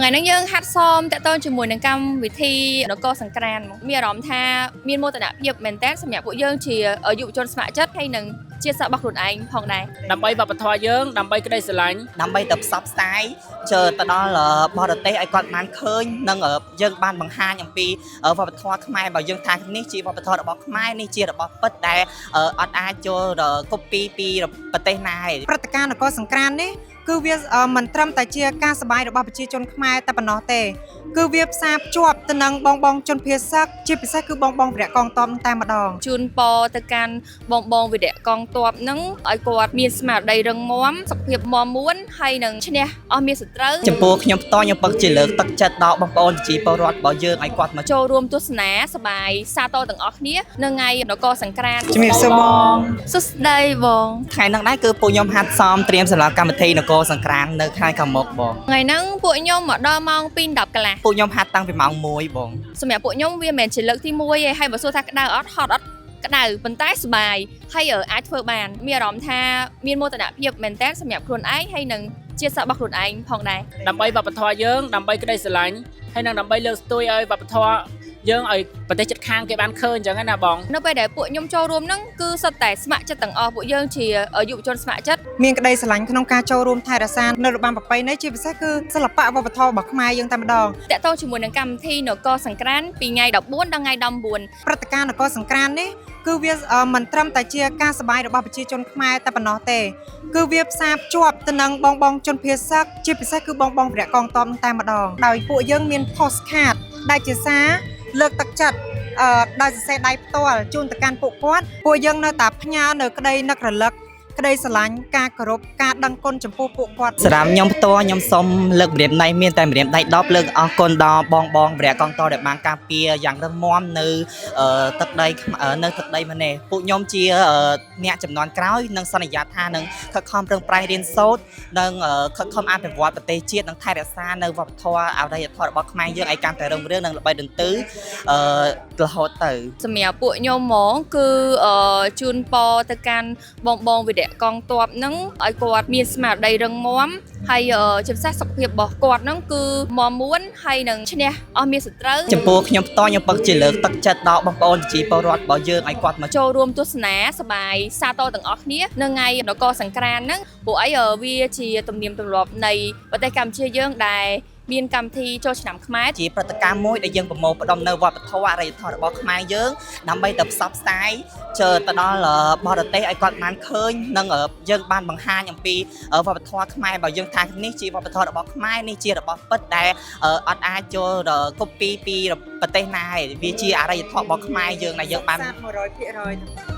ថ្ងៃនេះយើងហាត់សមតាក់ទងជាមួយនឹងកម្មវិធីនគរសង្ក្រាន្តមានអារម្មណ៍ថាមានមោទនភាពមែនតើសម្រាប់ពួកយើងជាយុវជនស្ម័គ្រចិត្តហើយនឹងជាសាស្ត្ររបស់ខ្លួនឯងផងដែរដើម្បីវប្បធម៌យើងដើម្បីក្តីស្រឡាញ់ដើម្បីទៅផ្សព្វផ្សាយជើទៅដល់បរទេសឲ្យគាត់បានឃើញនិងយើងបានបង្ហាញអំពីវប្បធម៌ខ្មែររបស់យើងថានេះជាវប្បធម៌របស់ខ្មែរនេះជារបស់ពិតដែលអត់អាចចូលកូពីពីប្រទេសណាទេព្រឹត្តិការណ៍នគរសង្ក្រាន្តនេះគឺវាមិនត្រឹមតែជាការសប្បាយរបស់ប្រជាជនខ្មែរតែប៉ុណ្ណោះទេគឺវាផ្សារភ្ជាប់ទៅនឹងបងជនភៀសសឹកជាពិសេសគឺបងវីរៈកងទ័ពតែម្ដងជូនពរទៅកាន់បងវីរៈកងទ័ពនឹងឲ្យគាត់មានស្មារតីរឹងមាំសុខភាពមាំមួនហើយនឹងឈ្នះអស់មានសត្រូវចំពោះខ្ញុំផ្ទាល់ខ្ញុំពិតជាលើកទឹកចិត្តដល់បងប្អូនប្រជាពលរដ្ឋរបស់យើងឲ្យគាត់មកចូលរួមទស្សនាសប្បាយសាទរទាំងអស់គ្នានៅថ្ងៃនគរសង្ក្រាន្តជំរាបសួរបងសួស្តីបងថ្ងៃហ្នឹងដែរគឺពួកខ្ញុំហាត់សមត្រៀមសម្រាប់កម្មវិធីនគរសង្ក្រាន្តនៅថ្ងៃខាងមុខបងថ្ងៃហ្នឹងពួកខ្ញុំមកដល់ម៉ោង 2:10 កន្លះពួកខ្ញុំហាត់តាំងពីម៉ោង 1បងសម្រាប់ពួកខ្ញុំវាមិនមែនជាលើកទី1ទេហើយបើសួរថាក្តៅអត់ហត់អត់ក្តៅប៉ុន្តែសប្បាយហើយអាចធ្វើបានមានអារម្មណ៍ថាមានមោទនភាពមែនតើសម្រាប់ខ្លួនឯងហើយនឹងជាសាស្ត្ររបស់ខ្លួនឯងផងដែរដើម្បីវប្បធម៌យើងដើម្បីក្តីស្រឡាញ់ហើយនឹងដើម្បីលើកស្ទួយឲ្យវប្បធម៌យើងឲ្យប្រទេសជិតខាងគេបានឃើញអញ្ចឹងណាបងនៅពេលដែលពួកខ្ញុំចូលរួមហ្នឹងគឺសុទ្ធតែស្ម័គ្រចិត្តទាំងអស់ពួកយើងជាយុវជនស្ម័គ្រចិត្តមានក្តីស្រឡាញ់ក្នុងការចូលរួមថែរក្សានៅរបាំប្រពៃណីជាពិសេសគឺសិល្បៈវប្បធម៌របស់ខ្មែរយើងតែម្ដងតាក់ទងជាមួយនឹងកម្មវិធីនគរសង្ក្រាន្តពីថ្ងៃ14ដល់ថ្ងៃ19ព្រឹត្តិការណ៍នគរសង្ក្រាន្តនេះគឺវាមិនត្រឹមតែជាការសប្បាយរបស់ប្រជាជនខ្មែរតែប៉ុណ្ណោះទេគឺវាផ្សារភ្ជាប់ទៅនឹងបងជនភៀសសឹកជាពិសេសគឺបងវីរៈកងទ័ពតែម្ដងដោយពួកយើងមាន postcard ដែលជាសារលើកទឹកចិត្តដោយសរសេរដៃផ្ទាល់ជូនទៅកាន់ពួកគាត់ពួកយើងនៅតែផ្ញើនៅក្តីនឹករលឹកក្តីស្រឡាញ់ការគោរពការដឹងគុណចំពោះពួកគាត់សម្រាប់ខ្ញុំផ្ទាល់ខ្ញុំសូមលើកម្រាមដៃមានតែម្រាមដៃ10លើកអរគុណដល់បងវីរៈកងទ័ពដែលបានការពារយ៉ាងរឹងមាំនៅទឹកដីម្នេះពួកខ្ញុំជាអ្នកចំនួនក្រោយនឹងសន្យាថានឹងខិតខំប្រឹងប្រែងរៀនសូត្រនិងខិតខំអភិវឌ្ឍប្រទេសជាតិនិងថែរក្សានៅវប្បធម៌អរិយធម៌របស់ខ្មែរយើងឲ្យកាន់តែរុងរឿងនិងល្បីដន្ទឺរហូតទៅសម្រាប់ពួកខ្ញុំហ្មងគឺជូនពរទៅកាន់បងវីរៈកងទ័ពនឹងឲ្យគាត់មានស្មារតីរឹងមាំហើយជាពិសេសសុខភាពរបស់គាត់នឹងគឺមាំមួនហើយនឹងឈ្នះអស់មានសត្រូវចំពោះខ្ញុំផ្ទាល់ខ្ញុំពិតជាលើកទឹកចិត្តដល់បងប្អូនប្រជាពលរដ្ឋរបស់យើងឲ្យគាត់មកចូលរួមទស្សនាសប្បាយសាទរទាំងអស់គ្នានៅថ្ងៃនគរសង្ក្រាន្តហ្នឹងព្រោះអីវាជាទំនៀមទម្លាប់នៃប្រទេសកម្ពុជាយើងដែលមានកម្មវិធីចូលឆ្នាំខ្មែរជាព្រឹត្តិការណ៍មួយដែលយើងប្រមូលផ្ដុំនៅវប្បធម៌អរិយធម៌របស់ខ្មែរយើងដើម្បីទៅផ្សព្វផ្សាយជើទៅដល់បរទេសឲ្យគាត់បានឃើញនិងយើងបានបង្ហាញអំពីវប្បធម៌ខ្មែររបស់យើងថានេះជាវប្បធម៌របស់ខ្មែរនេះជារបស់ពិតដែលអត់អាចចូលកូពីពីប្រទេសណាទេវាជាអរិយធម៌របស់ខ្មែរយើងដែលយើងបាន 100%